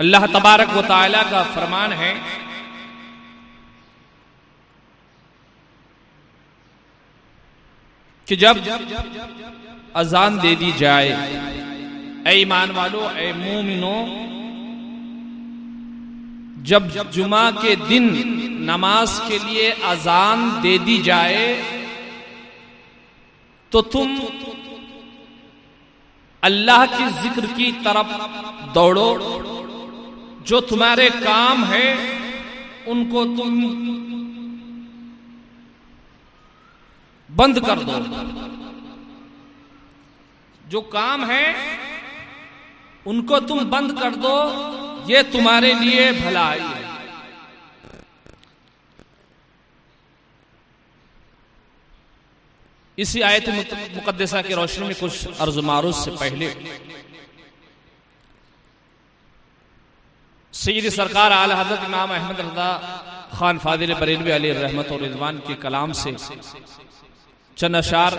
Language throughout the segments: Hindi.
अल्लाह तबारक व तआला का फरमान है कि जब अजान दे दी जाए, ऐ ईमान वालों, ऐ मोमिनो, जब जुमा के दिन नमाज के लिए अजान दे दी जाए तो तुम अल्लाह की जिक्र की तरफ दौड़ो। जो तुम्हारे काम है उनको तुम बंद कर दो। जो काम है उनको तुम बंद कर दो, ये तुम्हारे लिए भलाई है। इसी आयत मुकद्दसा की रोशनी में कुछ अर्ज़ मारूज से पहले सैयद सरकार आला हज़रत इमाम अहमद रज़ा खान फादिल बरेलवी अलैहि रहमत और रिज़वान के कलाम से चंद अशार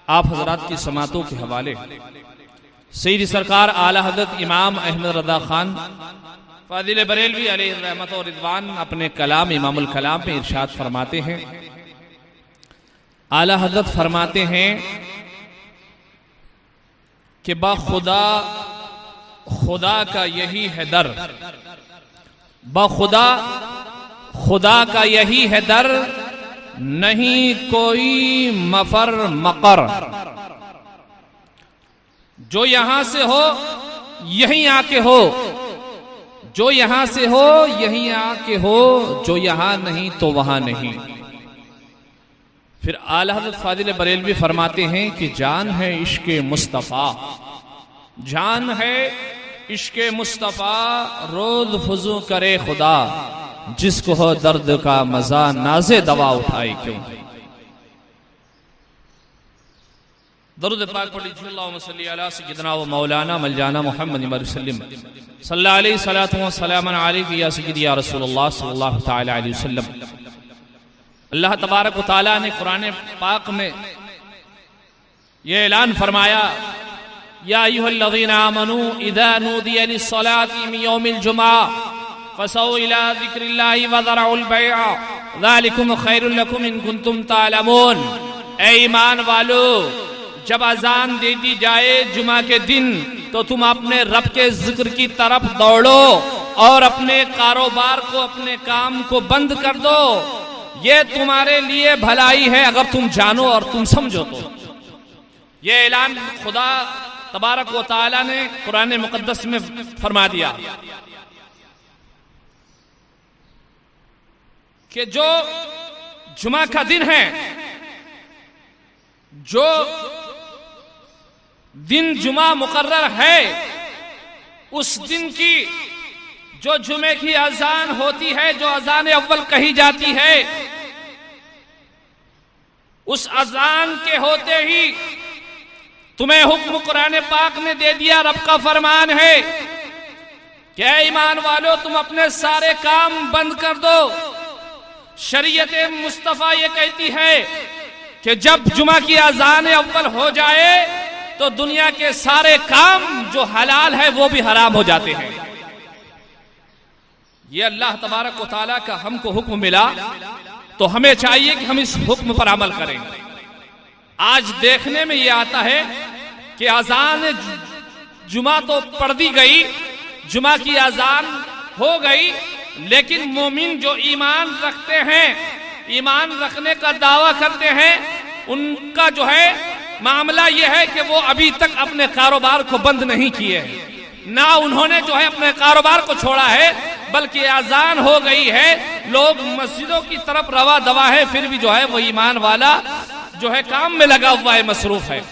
आप हजरात की समातों के हवाले। सैयद सरकार आला हज़रत इमाम अहमद रज़ा खान फादिल बरेलवी अलैहि रहमत और रिज़वान अपने कलाम इमामुल कलाम में इरशाद फरमाते हैं, आला हज़रत फरमाते हैं कि बाखुदा खुदा का यही है दर, बाखुदा खुदा का यही है दर, नहीं कोई मफर मकर। जो यहां से हो यहीं आके हो, जो यहां से हो यहीं आके हो, जो यहां नहीं तो वहां नहीं। फिर आला हज़रत फादिल बरेलवी फरमाते हैं कि जान है इश्क़े मुस्तफ़ा, जान है इश्क़े मुस्तफ़ा, रोज़ फुज़ू करे खुदा, जिसको हो दर्द का मजा नाज़े दवा उठाए क्यों। दरूद पाक पढ़िए, अल्लाहुम्मा सल्ली अला सय्यिदिना व मौलाना मौलाना मुहम्मद सल्लल्लाहु अलैहि या सय्यिदी या रसूलुल्लाह सल्लल्लाहु तआला अलैहि वसल्लम। अल्लाह तबारक व तआला ने कुरान पाक में यह ऐलान फरमाया, या अय्युहल्लज़ीना आमनू इज़ा नूदिया लिस्सलाति मिन यौमिल जुमा फसौ इला ज़िक्रिल्लाहि व ज़रउल बैअ ज़ालिकुम खैरुल लकुम इन कुंतुम तालमून। ऐ ईमान वालो, जब अजान दे दी जाए जुमा के दिन तो तुम अपने रब के जिक्र की तरफ दौड़ो और अपने कारोबार को, अपने काम को बंद कर दो। ये तुम्हारे लिए भलाई है अगर तुम जानो और तुम समझो तो। ये ऐलान खुदा तबारक व तआला ने कुरान मुकद्दस में फरमा दिया कि जो जुमा का दिन है, जो दिन जुमा मुकर्रर है, उस दिन की जो जुमे की अजान होती है, जो अजान अव्वल कही जाती है, उस अजान के होते ही तुम्हें हुक्म कुरान पाक ने दे दिया। रब का फरमान है कि ऐ ईमान वालों, तुम अपने सारे काम बंद कर दो। शरीयत मुस्तफा ये कहती है कि जब जुमा की अजान अव्वल हो जाए तो दुनिया के सारे काम जो हलाल है वो भी हराम हो जाते हैं। ये अल्लाह तबारक व तआला का हमको हुक्म मिला तो हमें चाहिए कि हम इस हुक्म पर अमल करें। आज देखने में ये आता है कि अजान जुमा तो पढ़ दी गई, जुमा की अजान हो गई, लेकिन मोमिन जो ईमान रखते हैं, ईमान रखने का दावा करते हैं, उनका जो है मामला यह है कि वो अभी तक अपने कारोबार को बंद नहीं किए हैं। ना उन्होंने जो है अपने कारोबार को छोड़ा है, बल्कि अजान हो गई है, लोग मस्जिदों की तरफ रवा दवा है, फिर भी जो है वो ईमान वाला जो है काम में लगा हुआ है, मसरूफ है।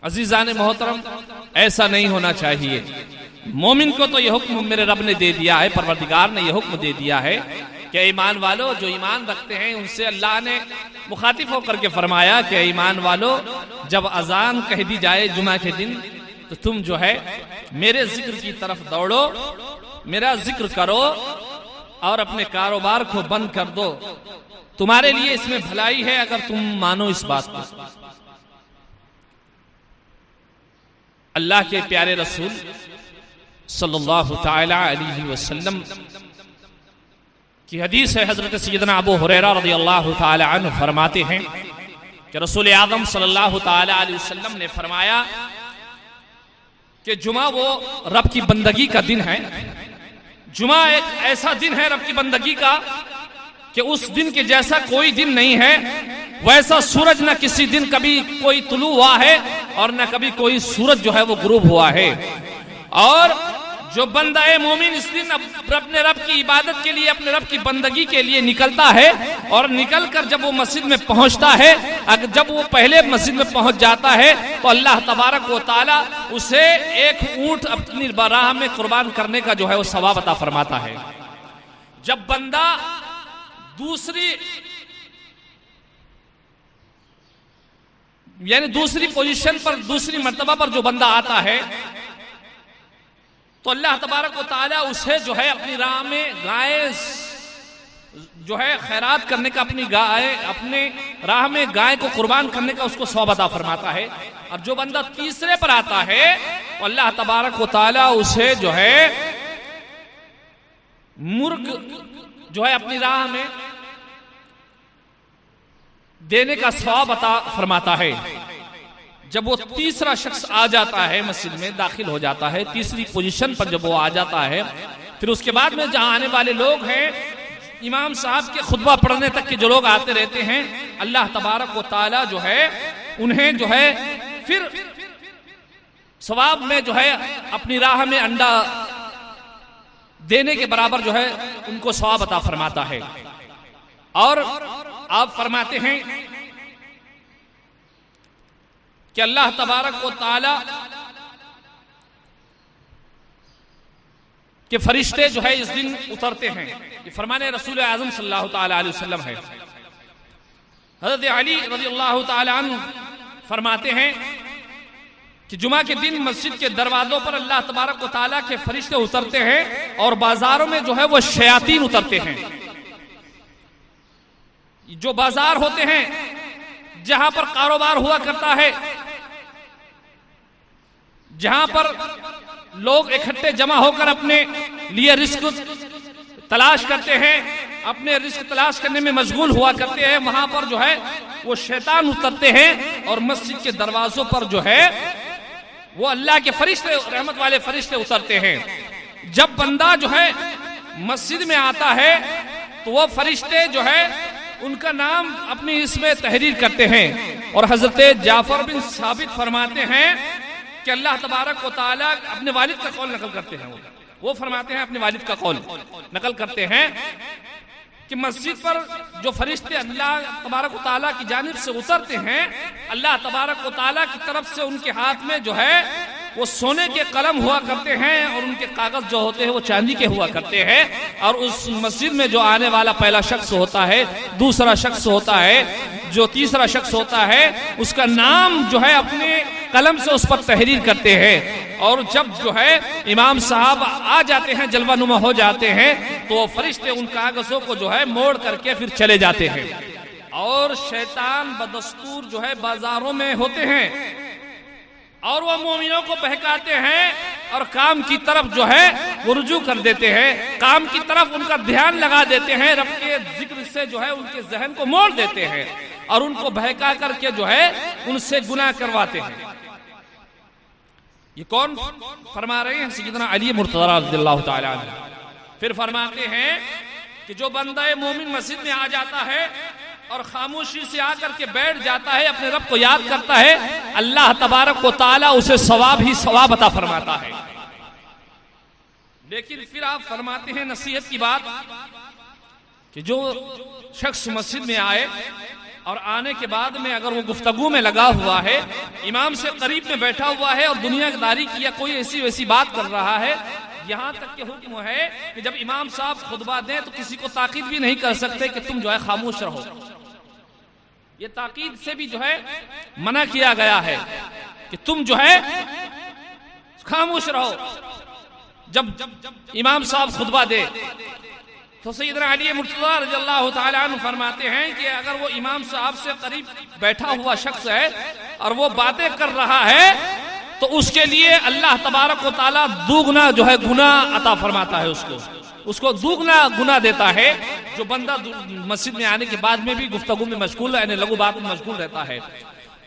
अजीजान मोहतरम, ऐसा नहीं होना चाहिए। मोमिन को तो ये हुक्म मेरे रब ने दे दिया है, परवरदिगार ने ये हुक्म दे दिया है कि ईमान वालों, जो ईमान रखते हैं उनसे अल्लाह ने मुखातिब होकर के फरमाया कि ईमान वालों, जब अजान कह दी जाए जुमा के दिन तो तुम जो है मेरे जिक्र की तरफ दौड़ो, मेरा जिक्र करो और अपने कारोबार को बंद कर दो। तुम्हारे लिए इसमें भलाई है अगर तुम मानो इस बात को। अल्लाह के प्यारे रसूल सल्लल्लाहु ताला अलैहि वसल्लम की हदीस है। हजरत सैयदना अबू हुरैरा रज़ियल्लाहु ताला अन्हु फरमाते हैं कि रसूल आदम सल्लल्लाहु ताला अलैहि वसल्लम ने फरमाया कि जुमा वो रब की बंदगी का दिन है। जुमा एक ऐसा दिन है रब की बंदगी का कि उस दिन के जैसा कोई दिन नहीं है। वैसा सूरज न किसी दिन कभी कोई तुलू हुआ है और न कभी कोई सूरज जो है वो गुरूब हुआ है। और जो बंदा मोमिन इस दिन अपने रब की इबादत के लिए, अपने रब की बंदगी के लिए निकलता है और निकलकर जब वो मस्जिद में पहुंचता है, अगर जब वो पहले मस्जिद में पहुंच जाता है तो अल्लाह तबारक व तआला उसे एक ऊंट अपनी राह में कुर्बान करने का जो है वो सवाब अता फरमाता है। जब बंदा दूसरी पोजीशन पर, दूसरी मर्तबा पर जो बंदा आता है तो अल्लाह तबारक व तआला उसे जो है अपनी राह में गाय जो है खैरात करने का, अपने राह में गाय को कुर्बान करने का उसको सवाब अता फरमाता है। और जो बंदा तीसरे पर आता है तो अल्लाह तबारक व तआला उसे जो है मुर्ग जो है अपनी राह में देने का सवाब अता फरमाता है। जब वो तीसरा शख्स आ जाता है, मस्जिद में दाखिल हो जाता है, तीसरी पोजीशन पर जब वो आ जाता है, फिर उसके बाद में जहां आने वाले लोग हैं, इमाम साहब के खुतबा पढ़ने तक के जो लोग आते रहते हैं, अल्लाह तबारक व तआला जो है उन्हें जो है फिर सवाब में जो है अपनी राह में अंडा देने के बराबर जो है उनको सवाब अता फरमाता है। और आप फरमाते हैं कि अल्लाह तबारक व तआला के फरिश्ते जो है इस दिन उतरते हैं। ये फरमाने रसूल आज़म सल्लल्लाहु ताला अलैहि वसल्लम है। हज़रत अली रज़ियल्लाहु ताला अन्हु फरमाते हैं कि जुमा के दिन मस्जिद के दरवाजों पर अल्लाह तबारक व तआला के फरिश्ते उतरते हैं और बाजारों में जो है वो शयातीन उतरते हैं। जो बाजार होते हैं जहां पर कारोबार हुआ करता है, जहां पर लोग इकट्ठे जमा होकर अपने लिए रिस्क तलाश करते हैं, अपने रिस्क तलाश करने में मशगूल हुआ करते हैं, वहां पर जो है वो शैतान उतरते हैं और मस्जिद के दरवाजों पर जो है वो अल्लाह के फरिश्ते, रहमत वाले फरिश्ते उतरते हैं। जब बंदा जो है मस्जिद में आता है तो वो फरिश्ते जो है उनका नाम अपनी इसमें तहरीर करते हैं। और हजरत जाफर बिन साबित फरमाते हैं कि अल्लाह तबारक व तआला अपने वालिद का कौल नकल करते हैं। वो फरमाते हैं, अपने वालिद का कौल नकल करते हैं कि मस्जिद पर जो फरिश्ते अल्लाह तबारक व तआला की जानिब से उतरते हैं, अल्लाह तबारक व तआला की तरफ से उनके हाथ में जो है वो सोने के कलम हुआ करते हैं और उनके कागज जो होते हैं वो चांदी के हुआ करते हैं। और उस मस्जिद में जो आने वाला पहला शख्स होता है, दूसरा शख्स होता है, जो तीसरा शख्स होता है, उसका नाम जो है अपने कलम से उस पर तहरीर करते हैं। और जब जो है इमाम साहब आ जाते हैं, जलवानुमा हो जाते हैं, तो फरिश्ते उन कागजों को जो है मोड़ करके फिर चले जाते हैं। और शैतान बदस्तूर जो है बाजारों में होते हैं और वो मोमिनों को बहकाते हैं और काम की तरफ जो है वो रुजू कर देते हैं, काम की तरफ उनका ध्यान लगा देते हैं, रब के जिक्र से जो है उनके जहन को मोड़ देते हैं और उनको बहका करके जो है उनसे गुनाह करवाते हैं। ये कौन फरमा रहे हैं? सैयदना अली मुर्तज़ा रज़ियल्लाहु ताला अन्हु। फिर फरमाते हैं कि जो बंदा मोमिन मस्जिद में आ जाता है और खामोशी से आकर के बैठ जाता है, अपने रब को याद करता है, अल्लाह तबारक व तआला उसे सवाब ही सवाब अता फरमाता है। लेकिन फिर आप फरमाते हैं नसीहत की बात कि जो शख्स मस्जिद में आए और आने के बाद में अगर वो गुफ्तगू में लगा हुआ है, इमाम से करीब में बैठा हुआ है और दुनियादारी की या कोई ऐसी वैसी बात कर रहा है, यहाँ तक के हुक्म है कि जब इमाम साहब खुतबा दें तो किसी को ताकीद भी नहीं कर सकते कि तुम जो है खामोश रहो। ये ताकीद से भी जो है मना किया गया है कि तुम जो है खामोश रहो। जब इमाम साहब खुतबा दे तो सैयदना अली मुर्तज़ा रज़ियल्लाहु ताला अन्हु फरमाते हैं कि अगर वो इमाम साहब से करीब बैठा हुआ शख्स है और वो बातें कर रहा है तो उसके लिए अल्लाह तबारक व तआला दुगना जो है गुना अता फरमाता है, उसको दुगना गुना देता है। जो बंदा मस्जिद में आने के बाद में भी गुफ्तगू में मशगूल यानी लघु बात में मशगूल रहता है,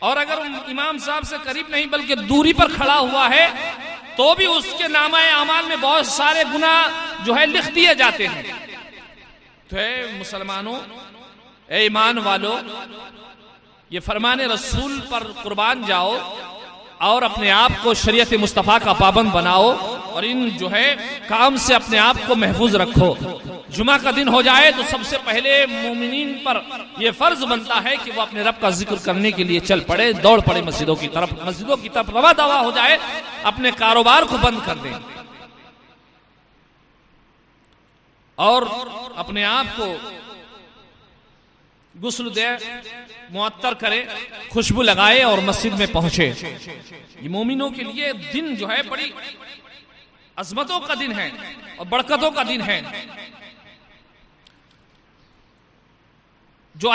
और अगर इमाम साहब से करीब नहीं बल्कि दूरी पर खड़ा हुआ है तो भी उसके नामाए अमाल में बहुत सारे गुना जो है लिख दिए जाते हैं। तो है मुसलमानों, ए ईमान वालों, ये फरमाने रसूल पर कुर्बान जाओ और अपने आप को शरीयत मुस्तफ़ा का पाबंद बनाओ और इन जो है काम से अपने आप को महफूज रखो। जुमा का दिन हो जाए तो सबसे पहले मोमिनीन पर यह फर्ज बनता है कि वो अपने रब का जिक्र करने के लिए चल पड़े, दौड़ पड़े मस्जिदों की तरफ रवा दवा हो जाए, अपने कारोबार को बंद कर दें और अपने आप को गुस्ल दे, मुअत्तर करे, खुशबू लगाए और मस्जिद में पहुंचे। ये मोमिनों के लिए दिन जो है बड़ी अजमतों का दिन है और बरकतों का दिन है। जो